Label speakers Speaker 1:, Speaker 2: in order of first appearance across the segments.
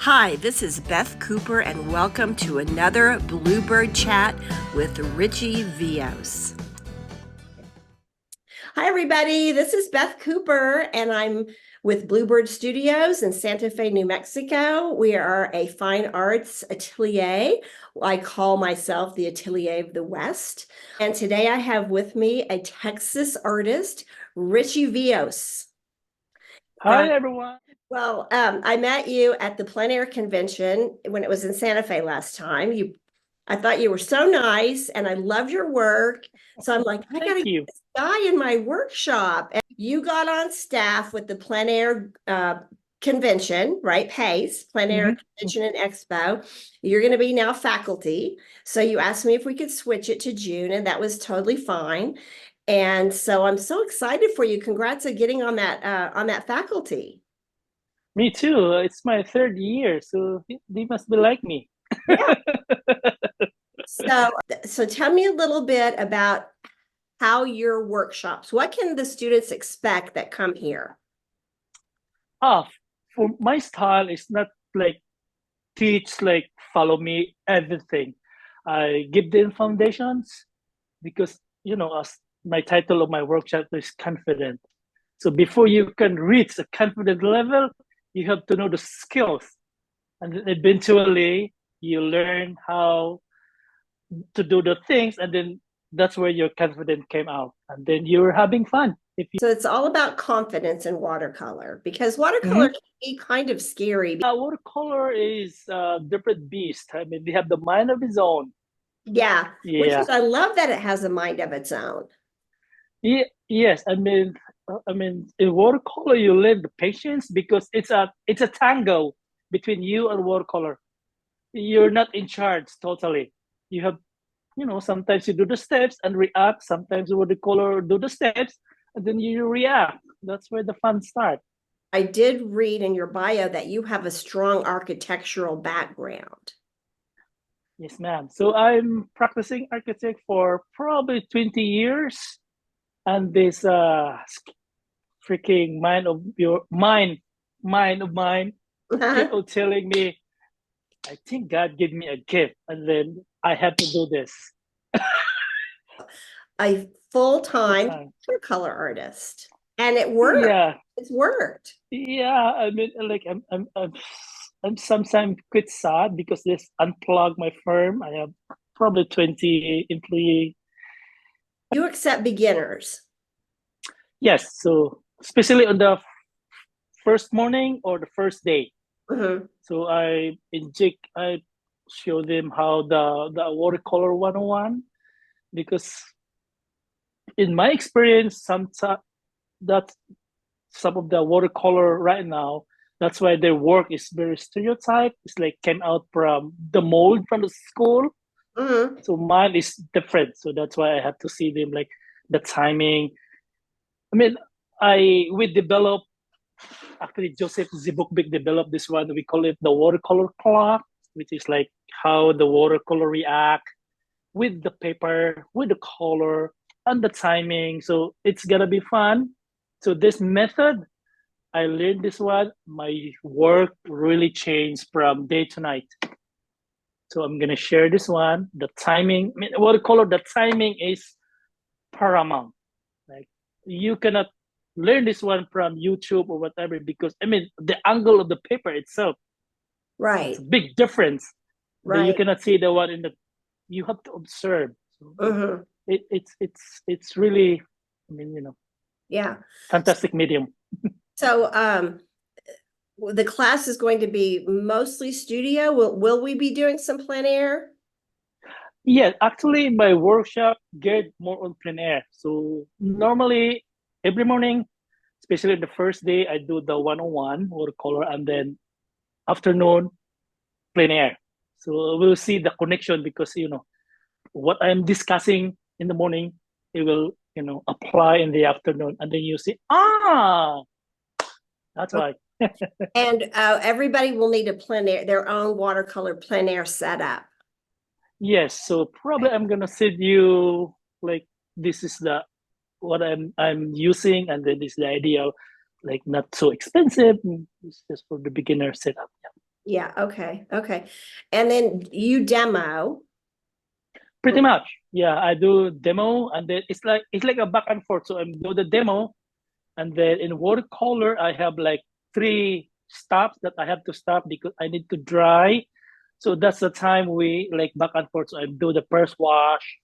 Speaker 1: Hi, this is Beth Cooper, and welcome to another Bluebird Chat with Richie Vios. Hi, everybody. This is Beth Cooper, and I'm with Bluebird Studios in Santa Fe, New Mexico. We are a fine arts atelier. I call myself the Atelier of the West. And today I have with me a Texas artist, Richie Vios.
Speaker 2: Hi, everyone.
Speaker 1: Well, I met you at the plein air convention when it was in Santa Fe last time. I thought you were so nice and I loved your work. So I'm like, I gotta
Speaker 2: Thank
Speaker 1: get
Speaker 2: you.
Speaker 1: this guy in my workshop. And you got on staff with the plein air convention, right? PACE, plein air
Speaker 2: hmm
Speaker 1: convention and expo. You're going to be now faculty. So you asked me if we could switch it to June, and that was totally fine. And so I'm so excited for you. Congrats on getting on that faculty.
Speaker 2: Me too. It's my third year, so they must be like me.
Speaker 1: Yeah. So, so tell me a little bit about how your workshops, what can the students expect that come here?
Speaker 2: Ah, for my style, it's not like teach, like follow me, everything. I give them foundations because, as my title of my workshop is confident. So before you can reach a confident level, you have to know the skills. And then eventually you learn how to do the things, and then that's where your confidence came out, and then you're having fun if you.
Speaker 1: So it's all about confidence in watercolor because watercolor
Speaker 2: Mhm.
Speaker 1: can be kind of scary.
Speaker 2: Watercolor is a different beast. I mean, they have the mind of its own.
Speaker 1: Yeah, which
Speaker 2: Yeah.
Speaker 1: is I love that it has a mind of its own.
Speaker 2: Yes, in watercolor you learn the patience because it's a tango between you and watercolor. You're not in charge totally. You have, sometimes you do the steps and react. Sometimes watercolor do the steps and then you react. That's where the fun starts.
Speaker 1: I did read in your bio that you have a strong architectural background.
Speaker 2: Yes, ma'am. So I'm practicing architect for probably 20 years, and this freaking mind of mine keep on telling me, I think God gave me a gift, and then I have to do this
Speaker 1: A
Speaker 2: full
Speaker 1: full-time
Speaker 2: time.
Speaker 1: watercolor artist. And it worked.
Speaker 2: Yeah,
Speaker 1: It's worked.
Speaker 2: yeah. I mean, like I'm sometimes quite sad because this unplug my firm. I have probably 20 employee.
Speaker 1: You accept beginners.
Speaker 2: Yes, so especially on the first morning or the first day.
Speaker 1: Mhm.
Speaker 2: So I show them how the watercolor 101, because in my experience, that some of the watercolor right now, that's why their work is very stereotyped. It's like came out from the mold from the school.
Speaker 1: Mhm.
Speaker 2: So mine is different. So that's why I have to see them like the timing. I mean, we develop actually Joseph Zibukbik developed this one. We call it the watercolor clock, which is like how the watercolor react with the paper, with the color, and the timing. So it's gonna be fun. So this method, I learned this one. My work really changed from day to night. So I'm gonna share this one. The timing, I mean, watercolor, the timing is paramount. Like you cannot learn this one from YouTube or whatever, because I mean the angle of the paper itself, it's
Speaker 1: Right.
Speaker 2: a big difference. That you
Speaker 1: Right.
Speaker 2: cannot see the one in the, you have to observe. So
Speaker 1: Mhm.
Speaker 2: it's really, I mean,
Speaker 1: Yeah.
Speaker 2: fantastic medium.
Speaker 1: So the class is going to be mostly studio. Will we be doing some plein air?
Speaker 2: Yeah, actually my workshop geared more on plein air. So normally every morning, especially the first day, I do the 101 watercolor, and then afternoon plein air. So we'll see the connection, because what I'm discussing in the morning, it will apply in the afternoon, and then you see, that's why.
Speaker 1: And everybody will need a plein air, their own watercolor plein air setup.
Speaker 2: Yes, so probably I'm gonna send you like, this is the what I'm using, and then this is the idea, like not so expensive. It's just for the beginner setup.
Speaker 1: Yeah, okay, okay. And then you demo.
Speaker 2: Pretty much. Yeah, I do demo and then it's like a back and forth. So I do the demo and then in watercolor I have like 3 stops that I have to stop because I need to dry. So that's the time we like back and forth. So I do the first wash.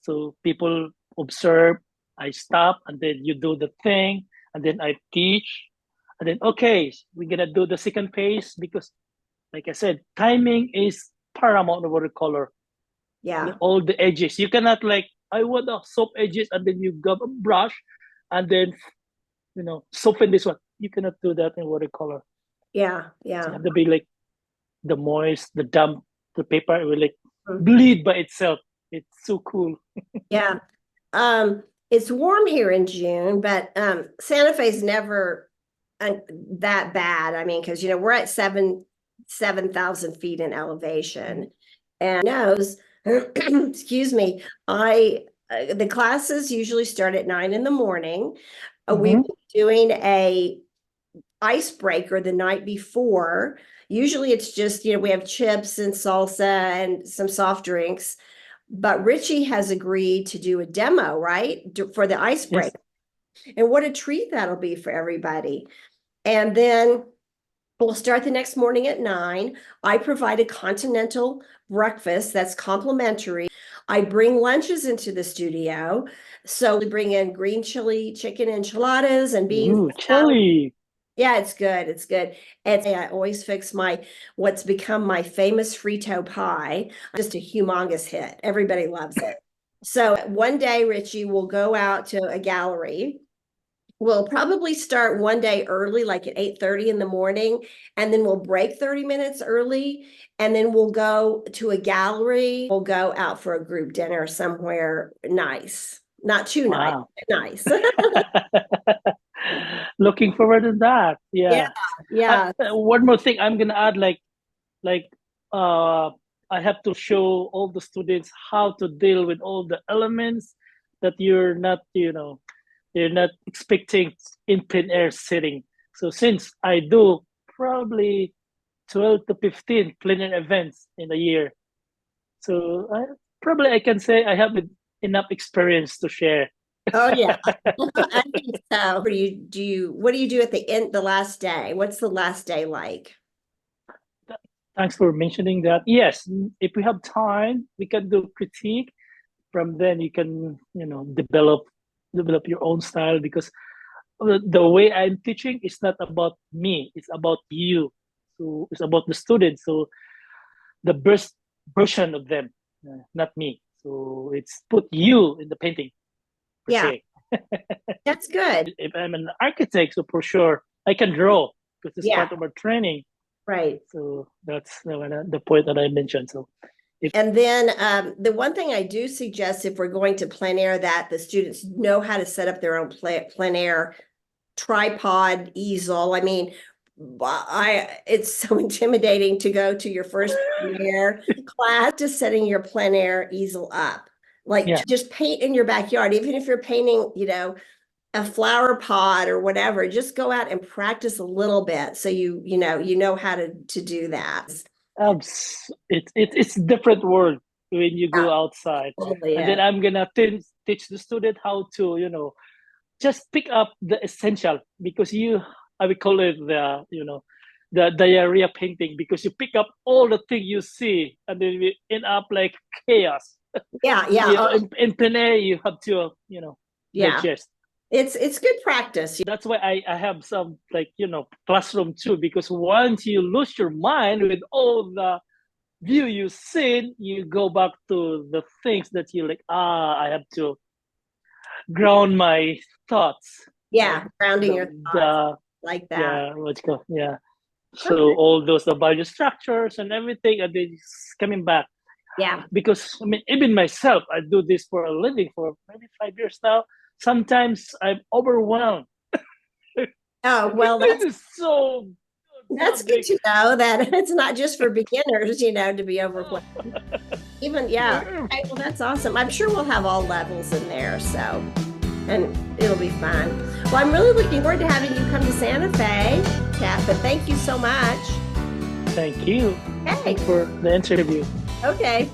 Speaker 2: So people observe, I stop, and then you do the thing, and then I teach. And then okay, we're gonna do the second phase because like I said, timing is paramount in watercolor.
Speaker 1: Yeah,
Speaker 2: All the edges. You cannot like I want the soft edges and then you grab a brush and then soften this one. You cannot do that in watercolor.
Speaker 1: yeah,
Speaker 2: So you
Speaker 1: yeah.
Speaker 2: have to be like the moist, the damp, the paper will like
Speaker 1: Mhm.
Speaker 2: bleed by itself. It's so cool.
Speaker 1: Yeah. It's warm here in June, but Santa Fe's never that bad. I mean, because we're at 7,000 feet in elevation, and knows, excuse me, I the classes usually start at 9 in the morning. We've
Speaker 2: Mm-hmm.
Speaker 1: been doing a icebreaker the night before. Usually it's just, we have chips and salsa and some soft drinks. But Richie has agreed to do a demo, right? For the
Speaker 2: Yes.
Speaker 1: icebreaker. And what a treat that'll be for everybody. And then we'll start the next morning at 9. I provide a continental breakfast that's complimentary. I bring lunches into the studio. So we bring in green chili, chicken enchiladas, and beans.
Speaker 2: Ooh, chili.
Speaker 1: Yeah, it's good. It's good. I always fix what's become my famous Frito pie. Just a humongous hit. Everybody loves it. So one day, Richie will go out to a gallery. We'll probably start one day early, like at 8:30 in the morning, and then we'll break 30 minutes early, and then we'll go to a gallery. We'll go out for a group dinner somewhere nice. Not too nice,
Speaker 2: Wow.
Speaker 1: but nice.
Speaker 2: Looking forward to that.
Speaker 1: Yeah,
Speaker 2: Yeah.
Speaker 1: yeah.
Speaker 2: One more thing I'm gonna add, like uh, I have to show all the students how to deal with all the elements that you're not expecting in plein air setting. So since I do probably 12 to 15 plein air events in a year, so probably I can say I have enough experience to share.
Speaker 1: Oh yeah, I think so. What do you do at the end, the last day? What's the last day like?
Speaker 2: Thanks for mentioning that. Yes, if we have time, we can do critique. From then, you can develop your own style because the way I'm teaching is not about me; it's about you. So it's about the students. So the best version of them, not me. So it's put you in the painting per
Speaker 1: Yeah,
Speaker 2: se.
Speaker 1: that's good.
Speaker 2: If I'm an architect, so for sure I can draw because it's
Speaker 1: Yeah,
Speaker 2: part of our training.
Speaker 1: right.
Speaker 2: So that's the point that I mentioned. So
Speaker 1: And then the one thing I do suggest if we're going to plein air that the students know how to set up their own plein air tripod easel. I mean, it's so intimidating to go to your first plein air class, just setting your plein air easel up. Like
Speaker 2: yeah,
Speaker 1: just paint in your backyard, even if you're painting, a flower pot or whatever, just go out and practice a little bit so you know how to do that.
Speaker 2: it's different world when you
Speaker 1: Yeah,
Speaker 2: go outside,
Speaker 1: totally
Speaker 2: and then
Speaker 1: is.
Speaker 2: I'm gonna teach the student how to just pick up the essential because I would call it the diarrhea painting because you pick up all the thing you see and then we end up like chaos.
Speaker 1: Yeah, yeah.
Speaker 2: In plein air you have to
Speaker 1: Yeah.
Speaker 2: digest.
Speaker 1: It's good practice.
Speaker 2: That's why I have some like classroom too because once you lose your mind with all the view you've seen, you go back to the things that you like. I have to ground my thoughts, right?
Speaker 1: Yeah, grounding your thoughts
Speaker 2: The
Speaker 1: like that.
Speaker 2: yeah, what's called yeah. So
Speaker 1: Okay.
Speaker 2: all those the value structures and everything, and then it's coming back
Speaker 1: Yeah.
Speaker 2: because I mean, even myself, I do this for a living for maybe 5 years now. Sometimes I'm overwhelmed.
Speaker 1: Oh, well,
Speaker 2: This is so good
Speaker 1: that's good
Speaker 2: subject.
Speaker 1: to know that it's not just for beginners, to be overwhelmed. Even, yeah. Okay, well, that's awesome. I'm sure we'll have all levels in there, so, and it'll be fun. Well, I'm really looking forward to having you come to Santa Fe, Kat, but thank you so much.
Speaker 2: Thank you.
Speaker 1: Okay,
Speaker 2: For the interview.
Speaker 1: okay.